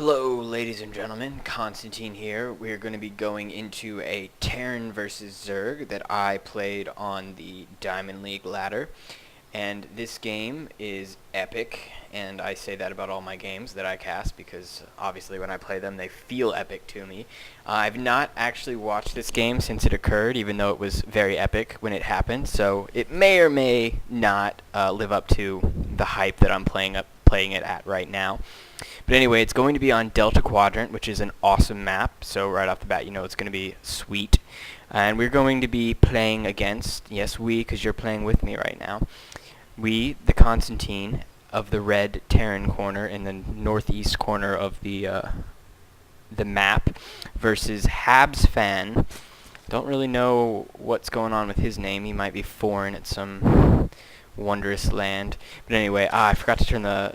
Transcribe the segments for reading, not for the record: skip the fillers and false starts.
Hello, ladies and gentlemen. Constantine here. We're going to be going into a Terran versus Zerg that I played on the Diamond League ladder. And this game is epic, and I say that about all my games that I cast because obviously when I play them they feel epic to me. I've not actually watched this game since it occurred, even though it was very epic when it happened, so it may or may not live up to the hype that I'm playing it at right now. But anyway, it's going to be on Delta Quadrant, which is an awesome map, so right off the bat you know it's going to be sweet. And we're going to be playing against, yes we, because you're playing with me right now, we, the Constantine, of the red Terran corner in the northeast corner of the map, versus Habs Fan. Don't really know what's going on with his name. He might be foreign at some wondrous land. But anyway, I forgot to turn the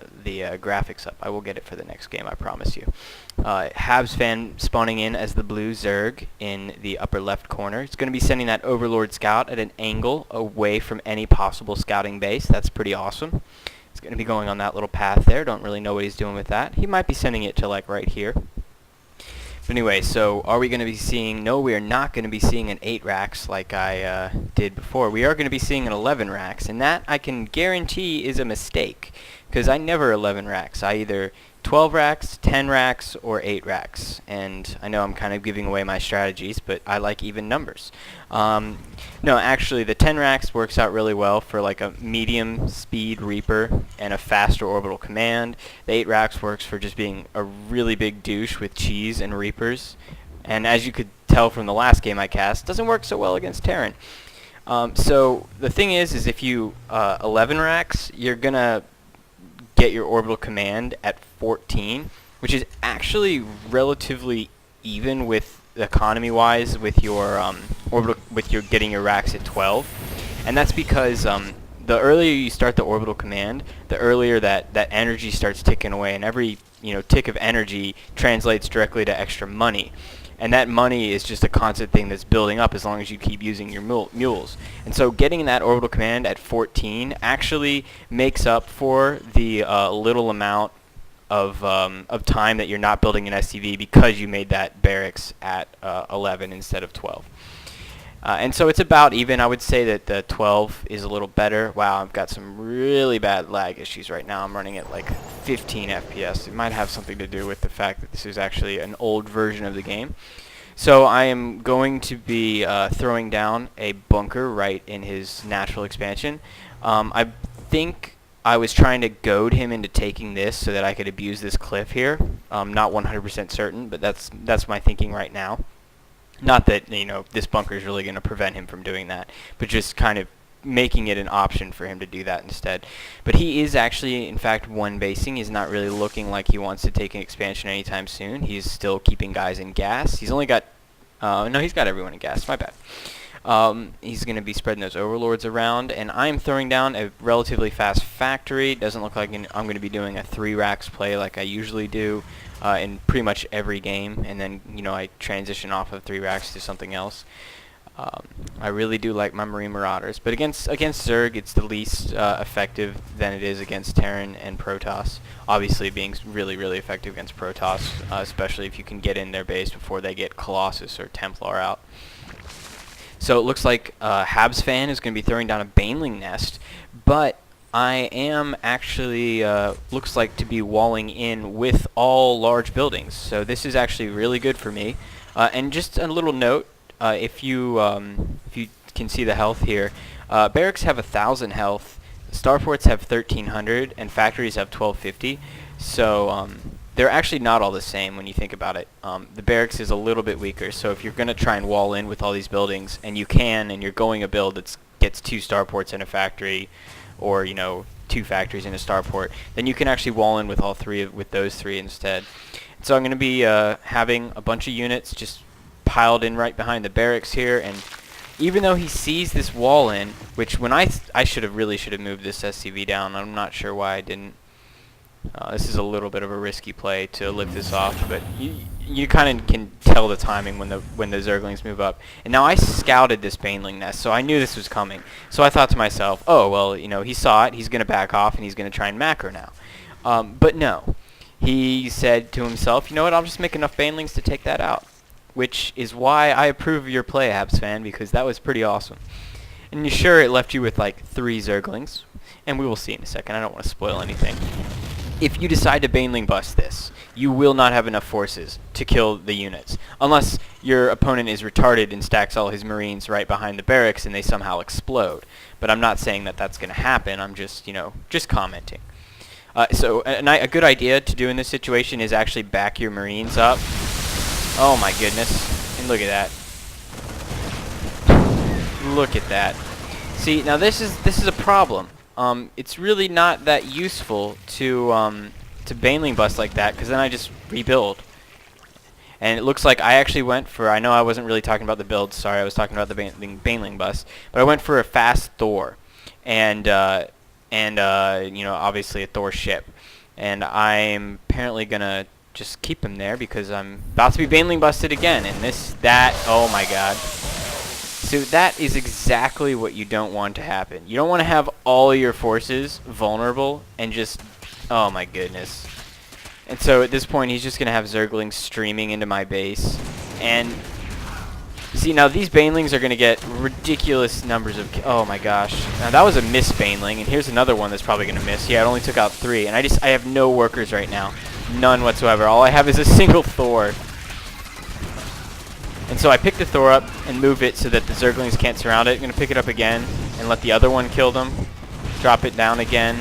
graphics up. I will get it for the next game, I promise you. Habs Fan spawning in as the blue Zerg in the upper left corner. It's going to be sending that Overlord Scout at an angle away from any possible scouting base. That's pretty awesome. It's going to be going on that little path there. Don't really know what he's doing with that. He might be sending it to like right here. But anyway, so are we going to be seeing... No, we are not going to be seeing an 8 racks like I did before. We are going to be seeing an 11 racks, and that I can guarantee is a mistake, because I never 11 racks. I either 12 racks, 10 racks, or 8 racks. And I know I'm kind of giving away my strategies, but I like even numbers. No, actually, the 10 racks works out really well for like a medium speed Reaper and a faster orbital command. The 8 racks works for just being a really big douche with cheese and Reapers. And as you could tell from the last game I cast, doesn't work so well against Terran. So the thing is if you 11 racks, you're gonna get your orbital command at 14, which is actually relatively even with economy-wise with your getting your racks at 12, and that's because the earlier you start the orbital command, the earlier that energy starts ticking away, and every tick of energy translates directly to extra money. And that money is just a constant thing that's building up as long as you keep using your mules. And so getting that orbital command at 14 actually makes up for the little amount of time that you're not building an SCV because you made that barracks at 11 instead of 12. And so it's about even. I would say that the 12 is a little better. Wow, I've got some really bad lag issues right now. I'm running at like 15 FPS. It might have something to do with the fact that this is actually an old version of the game. So I am going to be throwing down a bunker right in his natural expansion. I think I was trying to goad him into taking this so that I could abuse this cliff here. I'm not 100% certain, but that's my thinking right now. Not that, this bunker is really going to prevent him from doing that, but just kind of making it an option for him to do that instead. But he is actually, in fact, one basing. He's not really looking like he wants to take an expansion anytime soon. He's still keeping guys in gas. He's only got... no, he's got everyone in gas. My bad. He's going to be spreading those overlords around, and I'm throwing down a relatively fast factory. It doesn't look like I'm going to be doing a 3 racks play like I usually do in pretty much every game, and then I transition off of 3 racks to something else. I really do like my Marine Marauders, but against Zerg it's the least effective than it is against Terran and Protoss. Obviously being really, really effective against Protoss, especially if you can get in their base before they get Colossus or Templar out. So it looks like Habs Fan is going to be throwing down a Baneling nest, but I am actually, looks like to be walling in with all large buildings. So this is actually really good for me. And just a little note, if you can see the health here, barracks have 1,000 health, starports have 1,300, and factories have 1,250. So they're actually not all the same when you think about it. The barracks is a little bit weaker, so if you're going to try and wall in with all these buildings, and you can, and you're going a build that gets 2 starports and a factory, or 2 factories and a starport, then you can actually wall in with all 3 with those 3 instead. So I'm going to be having a bunch of units just piled in right behind the barracks here, and even though he sees this wall in, which when I really should have moved this SCV down. I'm not sure why I didn't. This is a little bit of a risky play to lift this off, but you kind of can tell the timing when the Zerglings move up. And now I scouted this Baneling nest, so I knew this was coming. So I thought to myself, oh well, he saw it. He's going to back off and he's going to try and macro now. But no, he said to himself, you know what, I'll just make enough banelings to take that out. Which is why I approve of your play, Habs fan, because that was pretty awesome. And sure, it left you with like 3 Zerglings, and we will see in a second. I don't want to spoil anything. If you decide to Baneling bust this, you will not have enough forces to kill the units, unless your opponent is retarded and stacks all his Marines right behind the barracks and they somehow explode. But I'm not saying that that's going to happen. I'm just, just commenting. So a good idea to do in this situation is actually back your Marines up. Oh my goodness. And look at that. Look at that. See, now this is a problem. It's really not that useful to Baneling bust like that, because then I just rebuild. And it looks like I actually went for, I know I wasn't really talking about the build, sorry, I was talking about the Baneling bust, but I went for a fast Thor, and obviously a Thor ship. And I'm apparently gonna just keep him there because I'm about to be Baneling busted again, and oh my god. So that is exactly what you don't want to happen. You don't want to have all your forces vulnerable and just, oh my goodness. And so at this point he's just going to have Zerglings streaming into my base. And see, now these Banelings are going to get ridiculous numbers of, oh my gosh. Now that was a miss Baneling, and here's another one that's probably going to miss. Yeah, it only took out 3, and I have no workers right now. None whatsoever. All I have is a single Thor. And so I picked the Thor up and moved it so that the Zerglings can't surround it. I'm going to pick it up again and let the other one kill them. Drop it down again.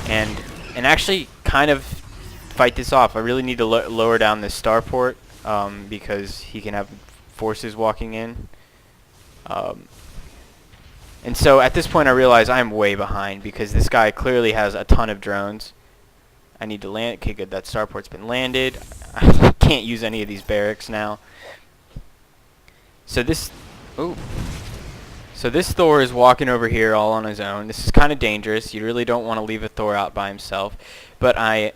And actually kind of fight this off. I really need to lower down this starport because he can have forces walking in. And so at this point I realize I'm way behind because this guy clearly has a ton of drones. I need to land. Okay, good. That starport's been landed. I can't use any of these barracks now. So this Thor is walking over here all on his own. This is kind of dangerous. You really don't want to leave a Thor out by himself. But I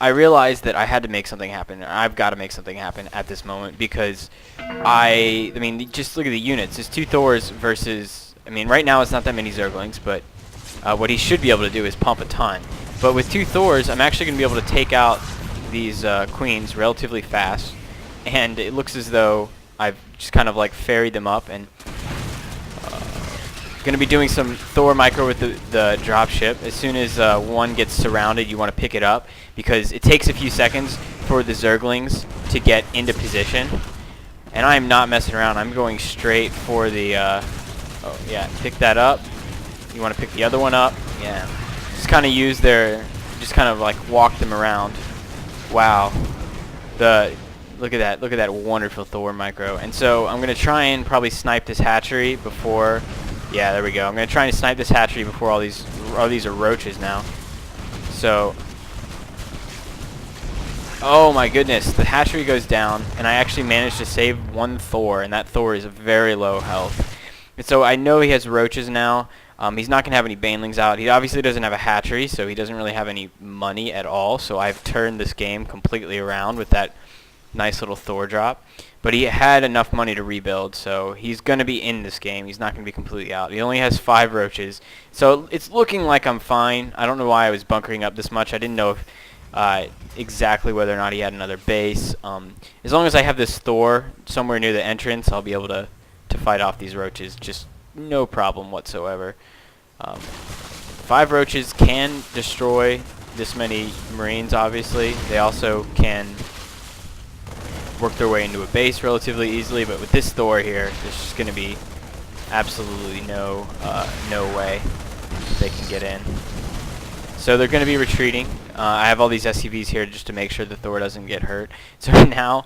realized that I had to make something happen. I've got to make something happen at this moment because I mean, just look at the units. There's 2 Thors versus, I mean, right now it's not that many Zerglings, but what he should be able to do is pump a ton. But with 2 Thors, I'm actually going to be able to take out these queens relatively fast, and it looks as though I've just kind of like ferried them up, and going to be doing some Thor micro with the dropship. As soon as one gets surrounded, you want to pick it up because it takes a few seconds for the Zerglings to get into position, and I'm not messing around. I'm going straight for the oh yeah, pick that up. You want to pick the other one up. Yeah, just kind of use just kind of like walk them around. Wow, look at that wonderful Thor micro. And so I'm gonna try and probably snipe this hatchery before. Yeah, there we go. I'm gonna try and snipe this hatchery before all these are roaches now. So, oh my goodness, the hatchery goes down, and I actually managed to save 1 Thor, and that Thor is very low health. And so I know he has roaches now. He's not going to have any Banelings out. He obviously doesn't have a hatchery, so he doesn't really have any money at all. So I've turned this game completely around with that nice little Thor drop. But he had enough money to rebuild, so he's going to be in this game. He's not going to be completely out. He only has 5 roaches. So it's looking like I'm fine. I don't know why I was bunkering up this much. I didn't know if, exactly whether or not he had another base. As long as I have this Thor somewhere near the entrance, I'll be able to fight off these roaches. Just no problem whatsoever. 5 roaches can destroy this many Marines, obviously. They also can work their way into a base relatively easily, but with this Thor here, there's just going to be absolutely no way they can get in. So they're going to be retreating. I have all these SCVs here just to make sure the Thor doesn't get hurt. So now,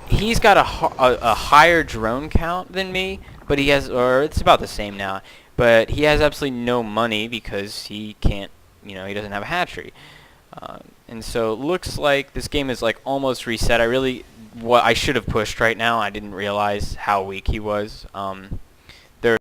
he's got a higher drone count than me, but he has, or it's about the same now, but he has absolutely no money because he can't, he doesn't have a hatchery. And so it looks like this game is like almost reset. What I should have pushed right now, I didn't realize how weak he was.